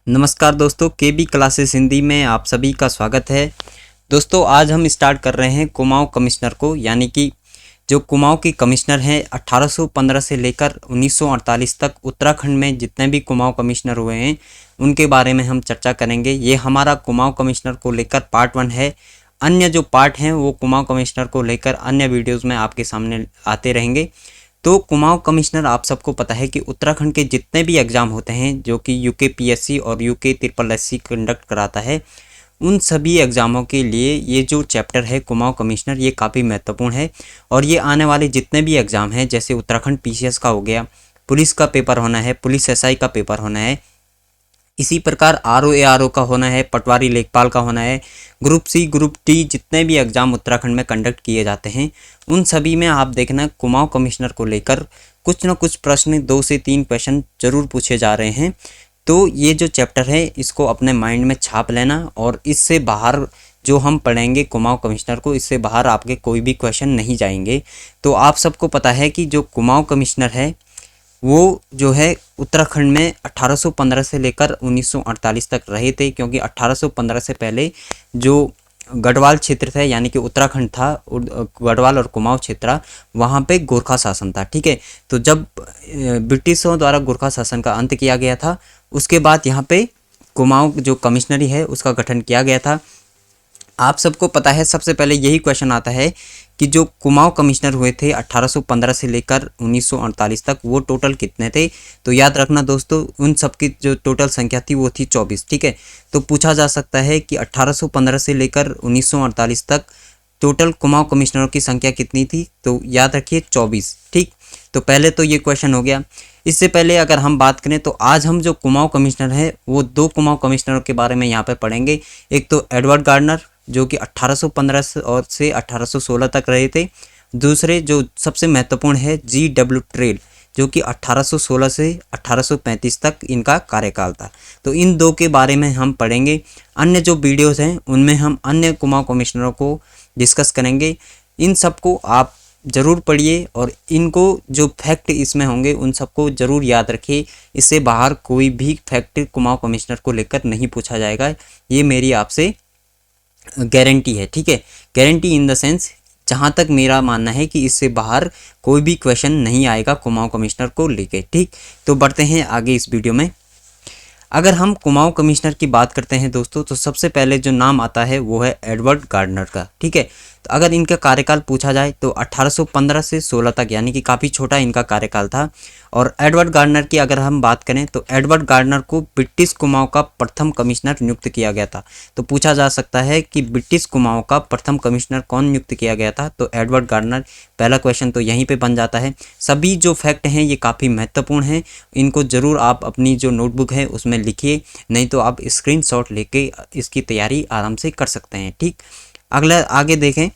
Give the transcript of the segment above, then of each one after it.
नमस्कार दोस्तों, के बी क्लासेस हिंदी में आप सभी का स्वागत है। दोस्तों आज हम स्टार्ट कर रहे हैं कुमाऊं कमिश्नर को, यानी कि जो कुमाऊं के कमिश्नर हैं 1815 से लेकर 1948 तक उत्तराखंड में जितने भी कुमाऊं कमिश्नर हुए हैं उनके बारे में हम चर्चा करेंगे। ये हमारा कुमाऊं कमिश्नर को लेकर पार्ट 1 है। अन्य जो पार्ट हैं वो कुमाऊं कमिश्नर को लेकर अन्य वीडियोज़ में आपके सामने आते रहेंगे। तो कुमाऊं कमिश्नर आप सबको पता है कि उत्तराखंड के जितने भी एग्ज़ाम होते हैं जो कि यूके और UK triple S C conduct कराता है, उन सभी एग्ज़ामों के लिए ये जो चैप्टर है कुमाऊं कमिश्नर ये काफ़ी महत्वपूर्ण है। और ये आने वाले जितने भी एग्ज़ाम हैं, जैसे उत्तराखंड पीसीएस का हो गया, पुलिस का पेपर होना है, पुलिस एसआई का पेपर होना है, इसी प्रकार आरओ एआरओ का होना है, पटवारी लेखपाल का होना है, ग्रुप सी ग्रुप टी जितने भी एग्ज़ाम उत्तराखंड में कंडक्ट किए जाते हैं उन सभी में आप देखना कुमाऊं कमिश्नर को लेकर कुछ न कुछ प्रश्न 2 से 3 क्वेश्चन जरूर पूछे जा रहे हैं। तो ये जो चैप्टर है इसको अपने माइंड में छाप लेना, और इससे बाहर जो हम पढ़ेंगे कुमाऊं कमिश्नर को, इससे बाहर आपके कोई भी क्वेश्चन नहीं जाएंगे। तो आप सबको पता है कि जो कुमाऊं कमिश्नर है वो जो है उत्तराखंड में 1815 से लेकर 1948 तक रहे थे, क्योंकि 1815 से पहले जो गढ़वाल क्षेत्र था यानी कि उत्तराखंड था, गढ़वाल और कुमाऊं क्षेत्र, वहाँ पे गोरखा शासन था। ठीक है, तो जब ब्रिटिशों द्वारा गोरखा शासन का अंत किया गया था उसके बाद यहाँ पे कुमाऊं जो कमिश्नरी है उसका गठन किया गया था। आप सबको पता है सबसे पहले यही क्वेश्चन आता है कि जो कुमाऊं कमिश्नर हुए थे 1815 से लेकर 1948 तक वो टोटल कितने थे। तो याद रखना दोस्तों, उन सब की जो टोटल संख्या थी वो थी 24। ठीक है, तो पूछा जा सकता है कि 1815 से लेकर 1948 तक टोटल कुमाऊं कमिश्नरों की संख्या कितनी थी, तो याद रखिए 24। ठीक, तो पहले तो ये क्वेश्चन हो गया। इससे पहले अगर हम बात करें तो आज हम जो कुमाऊं कमिश्नर है वो 2 कुमाऊं कमिश्नरों के बारे में यहाँ पे पढ़ेंगे। एक तो एडवर्ड गार्डनर जो कि 1815 से 1816 तक रहे थे। दूसरे जो सबसे महत्वपूर्ण है GW ट्रेल जो कि 1816 से 1835 तक इनका कार्यकाल था। तो इन 2 के बारे में हम पढ़ेंगे। अन्य जो वीडियोस हैं उनमें हम अन्य कुमाऊं कमिश्नरों को डिस्कस करेंगे। इन सबको आप ज़रूर पढ़िए और इनको जो फैक्ट इसमें होंगे उन सबको ज़रूर याद रखिए। इससे बाहर कोई भी फैक्ट कुमाऊं कमिश्नर को लेकर नहीं पूछा जाएगा, ये मेरी आपसे गारंटी है। ठीक है, गारंटी इन द सेंस जहाँ तक मेरा मानना है कि इससे बाहर कोई भी क्वेश्चन नहीं आएगा कुमाऊं कमिश्नर को लेके। ठीक, तो बढ़ते हैं आगे इस वीडियो में। अगर हम कुमाऊं कमिश्नर की बात करते हैं दोस्तों, तो सबसे पहले जो नाम आता है वो है एडवर्ड गार्डनर का। ठीक है, तो अगर इनका कार्यकाल पूछा जाए तो 1815 से 16 तक, यानी कि काफ़ी छोटा इनका कार्यकाल था। और एडवर्ड गार्डनर की अगर हम बात करें तो एडवर्ड गार्डनर को ब्रिटिश कुमाऊं का प्रथम कमिश्नर नियुक्त किया गया था। तो पूछा जा सकता है कि ब्रिटिश कुमाऊं का प्रथम कमिश्नर कौन नियुक्त किया गया था, तो एडवर्ड गार्डनर। पहला क्वेश्चन तो यहीं पे बन जाता है। सभी जो फैक्ट हैं ये काफ़ी महत्वपूर्ण हैं, इनको ज़रूर आप अपनी जो नोटबुक है उसमें लिखिए, नहीं तो आप स्क्रीनशॉट लेके इसकी तैयारी आराम से कर सकते हैं। ठीक, अगला आगे देखें।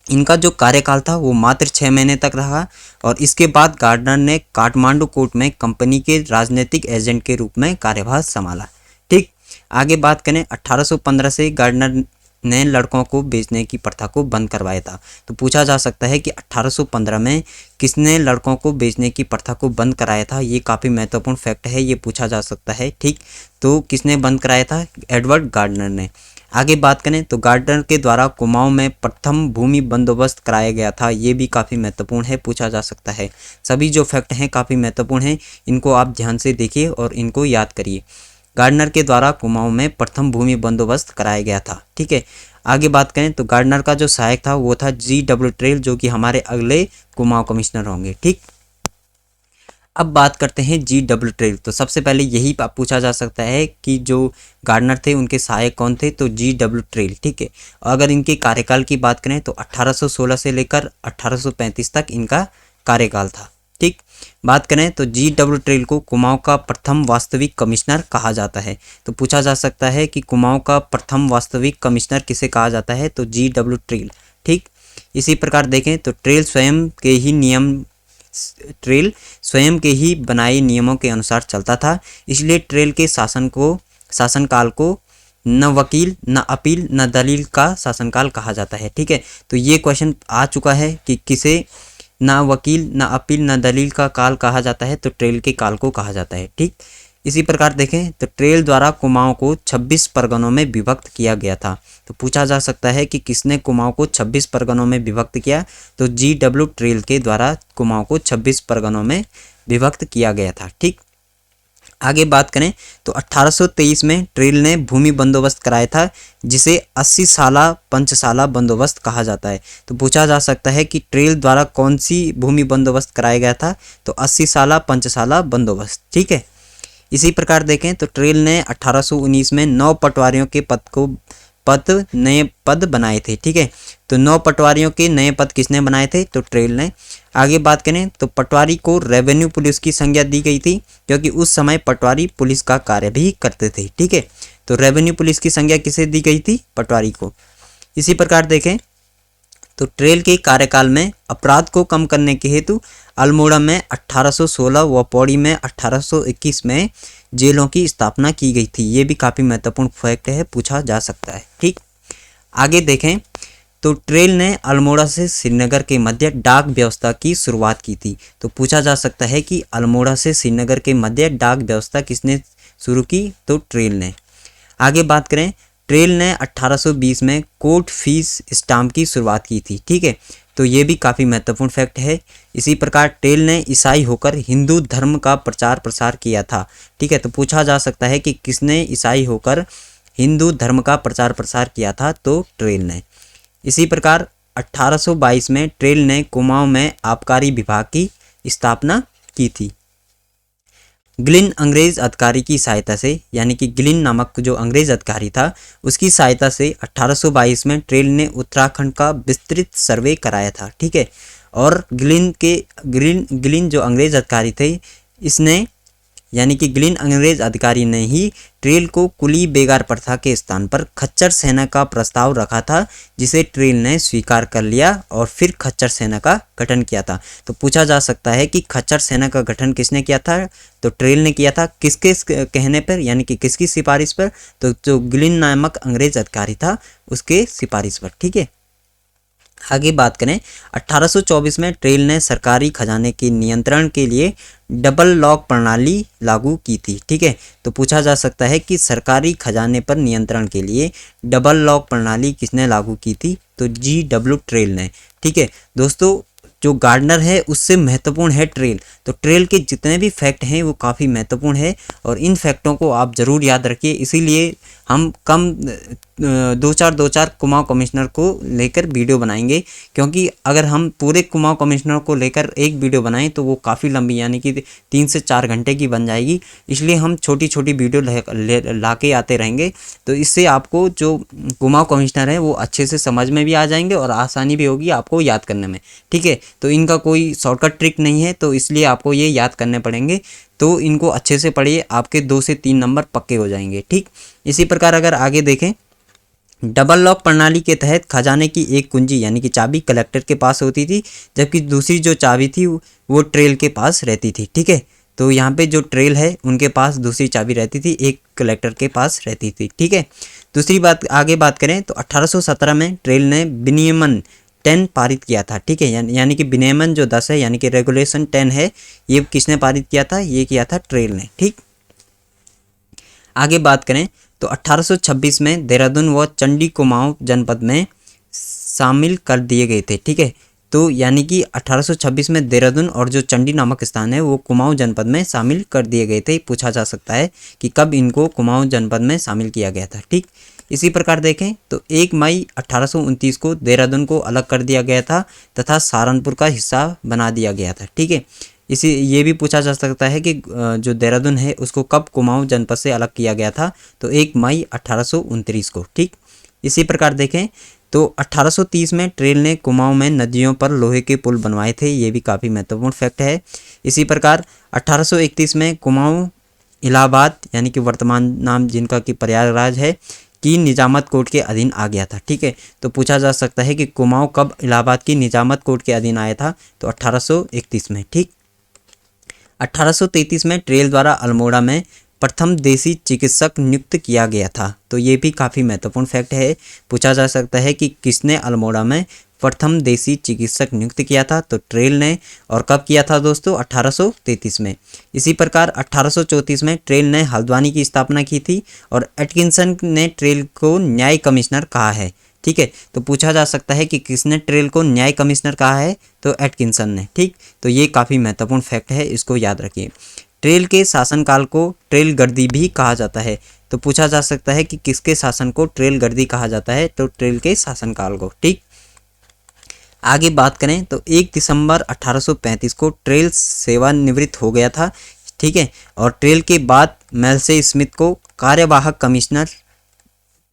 इनका जो कार्यकाल था वो मात्र 6 महीने तक रहा, और इसके बाद गार्डनर ने काठमांडू कोर्ट में कंपनी के राजनीतिक एजेंट के रूप में कार्यभार संभाला। ठीक, आगे बात करें 1815 से गार्डनर ने लड़कों को बेचने की प्रथा को बंद करवाया था। तो पूछा जा सकता है कि 1815 में किसने लड़कों को बेचने की प्रथा को बंद कराया था, ये काफ़ी महत्वपूर्ण फैक्ट है, ये पूछा जा सकता है। ठीक, तो किसने बंद कराया था, एडवर्ड गार्डनर ने। आगे बात करें तो गार्डनर के द्वारा कुमाऊं में प्रथम भूमि बंदोबस्त कराया गया था, ये भी काफ़ी महत्वपूर्ण है, पूछा जा सकता है। सभी जो फैक्ट हैं काफ़ी महत्वपूर्ण हैं, इनको आप ध्यान से देखिए और इनको याद करिए। गार्डनर के द्वारा कुमाऊं में प्रथम भूमि बंदोबस्त कराया गया था। ठीक है, आगे बात करें तो गार्डनर का जो सहायक था वो था GW ट्रेल जो कि हमारे अगले कुमाऊं कमिश्नर होंगे। ठीक, अब बात करते हैं GW ट्रेल। तो सबसे पहले यही पूछा जा सकता है कि जो गार्डनर थे उनके सहायक कौन थे, तो GW ट्रेल। ठीक है, अगर इनके कार्यकाल की बात करें तो 1816 से लेकर 1835 तक इनका कार्यकाल था। ठीक, बात करें तो GW ट्रेल को कुमाऊं का प्रथम वास्तविक कमिश्नर कहा जाता है। तो पूछा जा सकता है कि कुमाऊं का प्रथम वास्तविक कमिश्नर किसे कहा जाता है, तो GW ट्रेल। ठीक, इसी प्रकार देखें तो ट्रेल स्वयं के ही बनाए नियमों के अनुसार चलता था, इसलिए ट्रेल के शासनकाल को न वकील न अपील न दलील का शासनकाल कहा जाता है। ठीक है, तो ये क्वेश्चन आ चुका है कि किसे न वकील न अपील न दलील का काल कहा जाता है, तो ट्रेल के काल को कहा जाता है। ठीक, इसी प्रकार देखें तो ट्रेल द्वारा कुमाऊं को 26 परगनों में विभक्त किया गया था। तो पूछा जा सकता है कि किसने कुमाऊं को 26 परगनों में विभक्त किया, तो GW ट्रेल के द्वारा कुमाऊं को 26 परगनों में विभक्त किया गया था। ठीक, आगे बात करें तो 1823 में ट्रेल ने भूमि बंदोबस्त कराया था, जिसे 80 साला पंचसाला बंदोबस्त कहा जाता है। तो पूछा जा सकता है कि ट्रेल द्वारा कौन सी भूमि बंदोबस्त कराया गया था, तो 80 साला पंचसाला बंदोबस्त। ठीक है, इसी प्रकार देखें तो ट्रेल ने 1819 में 9 पटवारियों के नए पद बनाए थे। ठीक है, तो 9 पटवारियों के नए पद किसने बनाए थे, तो ट्रेल ने। आगे बात करें तो पटवारी को रेवेन्यू पुलिस की संज्ञा दी गई थी, क्योंकि उस समय पटवारी पुलिस का कार्य भी करते थे। ठीक है, तो रेवेन्यू पुलिस की संज्ञा किसे दी गई थी, पटवारी को। इसी प्रकार देखें तो ट्रेल के कार्यकाल में अपराध को कम करने के हेतु अल्मोड़ा में 1816 व पौड़ी में 1821 में जेलों की स्थापना की गई थी। ये भी काफ़ी महत्वपूर्ण फैक्ट है, पूछा जा सकता है। ठीक, आगे देखें तो ट्रेल ने अल्मोड़ा से श्रीनगर के मध्य डाक व्यवस्था की शुरुआत की थी। तो पूछा जा सकता है कि अल्मोड़ा से श्रीनगर के मध्य डाक व्यवस्था किसने शुरू की, तो ट्रेल ने। आगे बात करें ट्रेल ने 1820 में कोर्ट फीस स्टाम्प की शुरुआत की थी। ठीक है, तो ये भी काफ़ी महत्वपूर्ण फैक्ट है। इसी प्रकार ट्रेल ने ईसाई होकर हिंदू धर्म का प्रचार प्रसार किया था। ठीक है, तो पूछा जा सकता है कि किसने ईसाई होकर हिंदू धर्म का प्रचार प्रसार किया था, तो ट्रेल ने। इसी प्रकार 1822 में ट्रेल ने कुमाऊं में आबकारी विभाग की स्थापना की थी। ग्लिन अंग्रेज अधिकारी की सहायता से, यानी कि ग्लिन नामक जो अंग्रेज अधिकारी था उसकी सहायता से 1822 में ट्रेल ने उत्तराखंड का विस्तृत सर्वे कराया था। ठीक है, और ग्लिन जो अंग्रेज अधिकारी थे, इसने यानी कि ग्लिन अंग्रेज अधिकारी ने ही ट्रेल को कुली बेगार प्रथा के स्थान पर खच्चर सेना का प्रस्ताव रखा था, जिसे ट्रेल ने स्वीकार कर लिया और फिर खच्चर सेना का गठन किया था। तो पूछा जा सकता है कि खच्चर सेना का गठन किसने किया था, तो ट्रेल ने किया था। किसके कहने पर, यानी कि किसकी सिफारिश पर, तो जो ग्लिन नामक अंग्रेज अधिकारी था उसके सिफारिश पर। ठीक है, आगे बात करें 1824 में ट्रेल ने सरकारी खजाने के नियंत्रण के लिए डबल लॉक प्रणाली लागू की थी। ठीक है, तो पूछा जा सकता है कि सरकारी खजाने पर नियंत्रण के लिए डबल लॉक प्रणाली किसने लागू की थी, तो GW ट्रेल ने। ठीक है दोस्तों, जो गार्डनर है उससे महत्वपूर्ण है ट्रेल। तो ट्रेल के जितने भी फैक्ट हैं वो काफ़ी महत्वपूर्ण है और इन फैक्टों को आप ज़रूर याद रखिए। इसीलिए हम कम दो चार कुमाऊं कमिश्नर को लेकर वीडियो बनाएंगे, क्योंकि अगर हम पूरे कुमाऊं कमिश्नर को लेकर एक वीडियो बनाएं तो वो काफ़ी लंबी, यानी कि 3 से 4 घंटे की बन जाएगी। इसलिए हम छोटी छोटी वीडियो ला के आते रहेंगे, तो इससे आपको जो कुमाऊं कमिश्नर है वो अच्छे से समझ में भी आ जाएंगे और आसानी भी होगी आपको याद करने में। ठीक है, तो इनका कोई शॉर्टकट ट्रिक नहीं है, तो इसलिए आपको ये याद करने पड़ेंगे। तो इनको अच्छे से पढ़िए, आपके 2 से 3 नंबर पक्के हो जाएंगे। ठीक, इसी प्रकार अगर आगे देखें, डबल लॉक प्रणाली के तहत खजाने की एक कुंजी यानी कि चाबी कलेक्टर के पास होती थी, जबकि दूसरी जो चाबी थी वो ट्रेल के पास रहती थी। ठीक है, तो यहाँ पे जो ट्रेल है उनके पास दूसरी चाबी रहती थी, एक कलेक्टर के पास रहती थी। ठीक है, दूसरी बात आगे बात करें तो 1817 में ट्रेल ने विनियमन 10 पारित किया था। ठीक है, यानी कि विनियमन जो 10 है, यानी कि रेगुलेशन 10 है, ये किसने पारित किया था, ये किया था ट्रेल ने। ठीक, आगे बात करें तो 1826 में देहरादून व चंडी कुमाऊं जनपद में शामिल कर दिए गए थे। ठीक है, तो यानी कि 1826 में देहरादून और जो चंडी नामक स्थान है वो कुमाऊं जनपद में शामिल कर दिए गए थे। पूछा जा सकता है कि कब इनको कुमाऊं जनपद में शामिल किया गया था। ठीक, इसी प्रकार देखें तो 1 मई 1829 को देहरादून को अलग कर दिया गया था तथा सहारनपुर का हिस्सा बना दिया गया था। ठीक है, ये भी पूछा जा सकता है कि जो देहरादून है उसको कब कुमाऊं जनपद से अलग किया गया था, तो 1 मई 1829 को। ठीक, इसी प्रकार देखें तो 1830 में ट्रेल ने कुमाऊं में नदियों पर लोहे के पुल बनवाए थे, ये भी काफ़ी महत्वपूर्ण फैक्ट है। इसी प्रकार 1831 में कुमाऊं इलाहाबाद यानी कि वर्तमान नाम जिनका कि प्रयागराज है की निजामत कोर्ट के अधीन आ गया था। ठीक है, तो पूछा जा सकता है कि कुमाऊं कब इलाहाबाद की निजामत कोर्ट के अधीन आया था, तो 1831 में। ठीक, 1833 में ट्रेल द्वारा अल्मोड़ा में प्रथम देसी चिकित्सक नियुक्त किया गया था। तो ये भी काफ़ी महत्वपूर्ण फैक्ट है, पूछा जा सकता है कि किसने अल्मोड़ा में प्रथम देसी चिकित्सक नियुक्त किया था? तो ट्रेल ने। और कब किया था दोस्तों? 1833 में। इसी प्रकार 1834 में ट्रेल ने हल्द्वानी की स्थापना की थी और एटकिंसन ने ट्रेल को न्याय कमिश्नर कहा है। ठीक है, तो पूछा जा सकता है कि किसने ट्रेल को न्याय कमिश्नर कहा है? तो एटकिंसन ने। ठीक, तो ये काफ़ी महत्वपूर्ण फैक्ट है, इसको याद रखिए। ट्रेल के शासनकाल को ट्रेल गर्दी भी कहा जाता है। तो पूछा जा सकता है कि किसके शासन को ट्रेल गर्दी कहा जाता है? तो ट्रेल के शासनकाल को। ठीक, आगे बात करें तो 1 दिसंबर 1835 को ट्रेल सेवानिवृत्त हो गया था। ठीक है, और ट्रेल के बाद मेल्से स्मिथ को कार्यवाहक कमिश्नर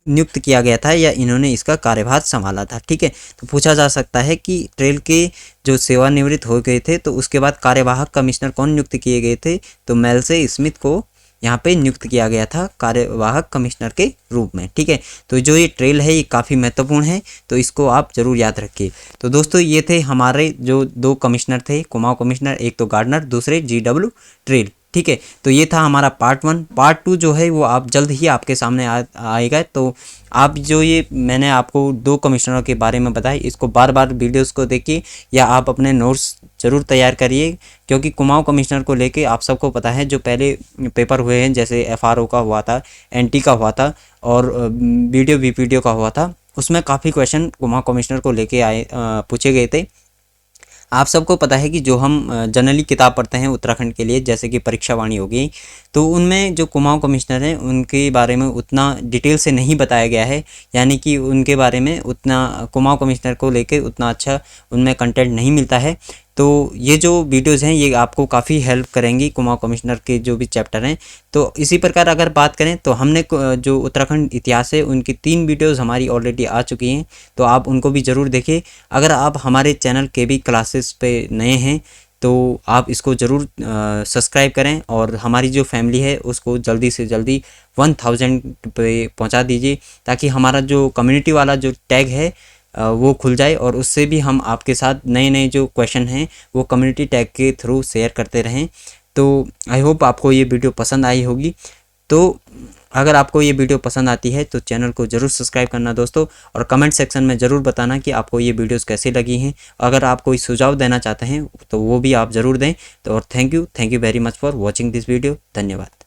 नियुक्त किया गया था या इन्होंने इसका कार्यभार संभाला था। ठीक है, तो पूछा जा सकता है कि ट्रेल के जो सेवानिवृत्त हो गए थे तो उसके बाद कार्यवाहक कमिश्नर कौन नियुक्त किए गए थे? तो मेल्से स्मिथ को यहाँ पे नियुक्त किया गया था कार्यवाहक कमिश्नर के रूप में। ठीक है, तो जो ये ट्रेल है ये काफ़ी महत्वपूर्ण है, तो इसको आप जरूर याद रखिए। तो दोस्तों ये थे हमारे जो 2 कमिश्नर थे, कुमाऊं कमिश्नर, एक तो गार्डनर, दूसरे GW ट्रेल। ठीक है, तो ये था हमारा पार्ट 1। पार्ट 2 जो है वो आप जल्द ही आपके सामने आएगा। तो आप जो ये मैंने आपको 2 कमिश्नरों के बारे में बताया, इसको बार बार वीडियोस को देखिए या आप अपने नोट्स ज़रूर तैयार करिए, क्योंकि कुमाऊं कमिश्नर को लेके आप सबको पता है जो पहले पेपर हुए हैं, जैसे FRO का हुआ था, NT का हुआ था और BDO BPDO का हुआ था, उसमें काफ़ी क्वेश्चन कुमाऊं कमिश्नर को लेके पूछे गए थे। आप सबको पता है कि जो हम जनरली किताब पढ़ते हैं उत्तराखंड के लिए, जैसे कि परीक्षा वाणी हो गई, तो उनमें जो कुमाऊं कमिश्नर हैं उनके बारे में उतना डिटेल से नहीं बताया गया है, यानी कि उनके बारे में उतना कुमाऊं कमिश्नर को लेकर उतना अच्छा उनमें कंटेंट नहीं मिलता है। तो ये जो वीडियोज़ हैं ये आपको काफ़ी हेल्प करेंगी कुमाऊं कमिश्नर के जो भी चैप्टर हैं। तो इसी प्रकार अगर बात करें तो हमने जो उत्तराखंड इतिहास है उनकी 3 वीडियोज़ हमारी ऑलरेडी आ चुकी हैं, तो आप उनको भी ज़रूर देखिए। अगर आप हमारे चैनल KB क्लासेस पे नए हैं तो आप इसको ज़रूर सब्सक्राइब करें और हमारी जो फैमिली है उसको जल्दी से जल्दी 1000 पे पहुंचा दीजिए, ताकि हमारा जो कम्युनिटी वाला जो टैग है वो खुल जाए और उससे भी हम आपके साथ नए नए जो क्वेश्चन हैं वो कम्युनिटी टैग के थ्रू शेयर करते रहें। तो आई होप आपको ये वीडियो पसंद आई होगी। तो अगर आपको ये वीडियो पसंद आती है तो चैनल को ज़रूर सब्सक्राइब करना दोस्तों, और कमेंट सेक्शन में ज़रूर बताना कि आपको ये वीडियोस कैसे लगी हैं। अगर आप कोई सुझाव देना चाहते हैं तो वो भी आप ज़रूर दें। तो और thank you very much for watching this video. धन्यवाद।